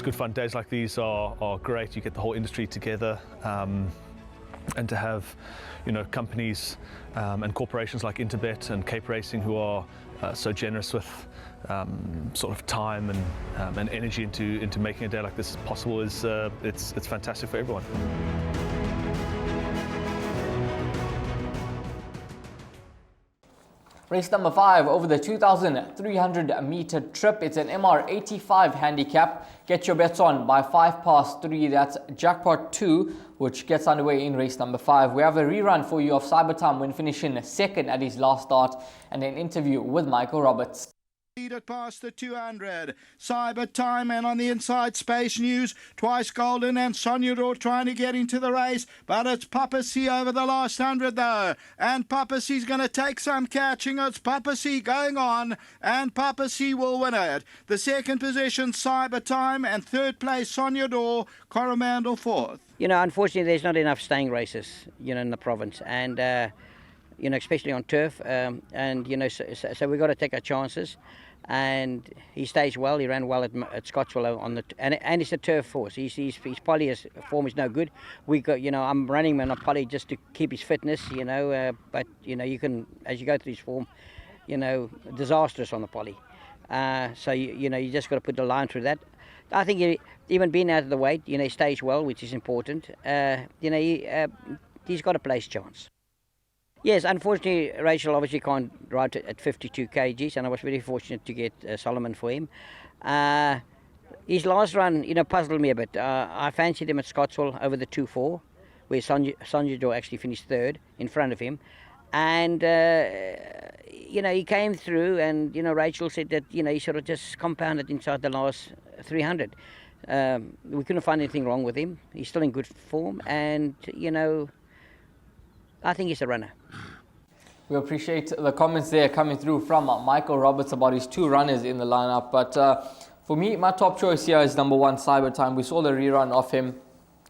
it's good fun. Days like these are great. You get the whole industry together, and to have, companies and corporations like Interbet and Cape Racing who are so generous with sort of time and energy into making a day like this possible is it's fantastic for everyone. Race number 5 over the 2,300 meter trip. It's an MR85 handicap. Get your bets on by 3:05. That's jackpot 2, which gets underway in race number 5. We have a rerun for you of Cybertime when finishing second at his last start, and an interview with Michael Roberts. Lead it past the 200. Cybertime, and on the inside, Space News, Twice Golden and Sonyador trying to get into the race, but it's Papa C over the last 100 though, and Papa C's going to take some catching. It's Papa C going on, and Papa C will win it. The second position, Cybertime, and third place, Sonyador, Coromandel fourth. Unfortunately, there's not enough staying races, in the province, and especially on turf, so we've got to take our chances. And he stays well. He ran well at Scottsville and it's a turf horse. His poly form is no good. I'm running him on a poly just to keep his fitness, but you can, as you go through his form, disastrous on the poly. So you just got to put the line through that. I think even being out of the weight, he stays well, which is important. He's got a place chance. Yes, unfortunately, Rachel obviously can't ride at 52 kgs, and I was very fortunate to get Solomon for him. His last run, puzzled me a bit. I fancied him at Scottsville over the 2-4, where Sonyador actually finished third in front of him. And, he came through, and, Rachel said that, he sort of just compounded inside the last 300. We couldn't find anything wrong with him. He's still in good form, and, I think he's a runner. We appreciate the comments there coming through from Michael Roberts about his 2 runners in the lineup. But for me, my top choice here is number 1, Cybertime. We saw the rerun of him,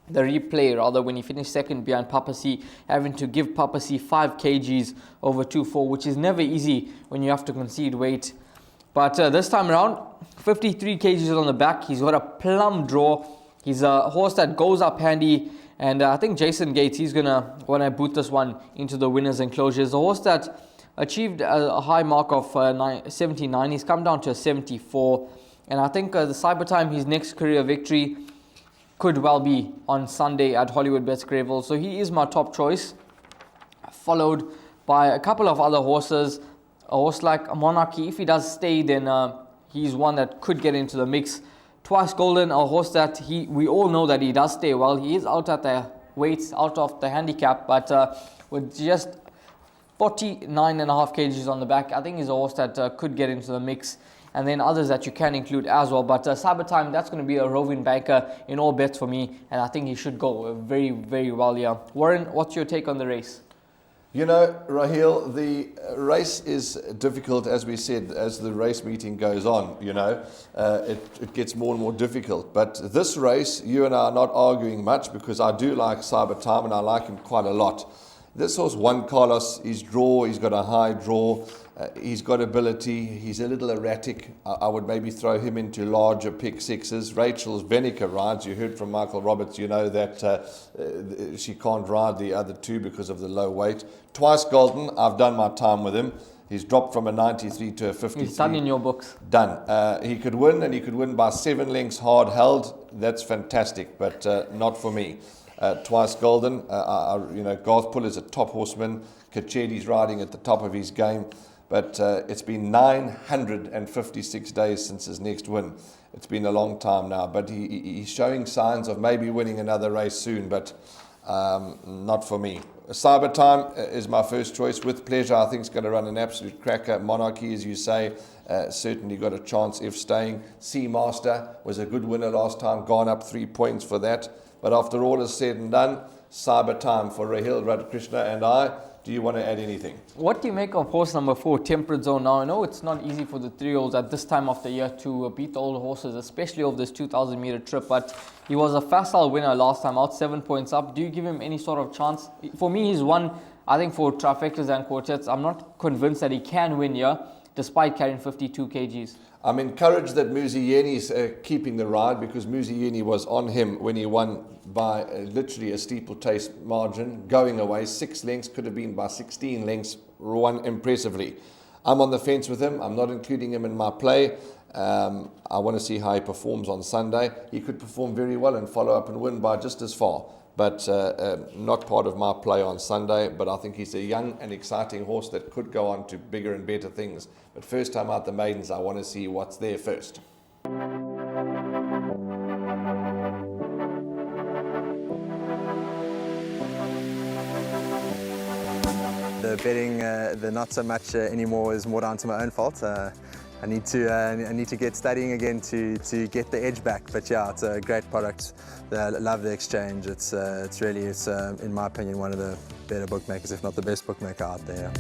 the replay rather, when he finished second behind Papa C, having to give Papa C 5 kgs over 2-4, which is never easy when you have to concede weight. But this time around, 53 kgs on the back. He's got a plum draw. He's a horse that goes up handy. And I think Jason Gates, he's going to want to boot this one into the winners' enclosures. A horse that achieved a high mark of 79. He's come down to a 74. And I think the Cybertime, his next career victory, could well be on Sunday at Hollywoodbets Greyville. So he is my top choice, followed by a couple of other horses. A horse like Monarchy, if he does stay, then he's one that could get into the mix. Twice Golden, a horse that we all know that he does stay well. He is out at the weights, out of the handicap, but with just 49.5 kgs on the back, I think he's a horse that could get into the mix. And then others that you can include as well. But Cybertime, that's going to be a roving banker in all bets for me, and I think he should go very, very well here. Warren, what's your take on the race? Raheel, the race is difficult, as we said, as the race meeting goes on, it gets more and more difficult. But this race, you and I are not arguing much, because I do like Cybertime and I like him quite a lot. This horse won Carlos, his draw, he's got a high draw, he's got ability, he's a little erratic. I would maybe throw him into larger pick sixes. Rachel's Venica rides, you heard from Michael Roberts, that she can't ride the other 2 because of the low weight. Twice Golden, I've done my time with him. He's dropped from a 93 to a 53. He's done in your books. Done. He could win, and he could win by 7 lengths hard held. That's fantastic, but not for me. Twice Golden, Garth Puller's a top horseman. Kachedi's riding at the top of his game. But it's been 956 days since his next win. It's been a long time now, but he's showing signs of maybe winning another race soon, but not for me. Cybertime is my first choice. With Pleasure, I think it's going to run an absolute cracker. Monarchy, as you say, certainly got a chance if staying. Seamaster was a good winner last time, gone up 3 points for that. But after all is said and done, Cybertime for Raheel, Radhakrishna and I. Do you want to add anything? What do you make of horse number 4, Temperate Zone? Now, I know it's not easy for the 3-year-olds at this time of the year to beat the older horses, especially of this 2,000 meter trip, but he was a facile winner last time out, 7 points up. Do you give him any sort of chance? For me, he's one, I think, for trifectas and quartets. I'm not convinced that he can win here. despite carrying 52 kgs. I'm encouraged that Muzieni's keeping the ride, because Muzieni was on him when he won by literally a steeplechase margin, going away 6 lengths, could have been by 16 lengths, won impressively. I'm on the fence with him. I'm not including him in my play. I want to see how he performs on Sunday. He could perform very well and follow up and win by just as far, but not part of my play on Sunday. But I think he's a young and exciting horse that could go on to bigger and better things. But first time out the maidens, I want to see what's there first. The betting, the not so much anymore, is more down to my own fault. I need to get studying again to get the edge back. But yeah, it's a great product. I love the exchange. It's really, in my opinion, one of the better bookmakers, if not the best bookmaker out there.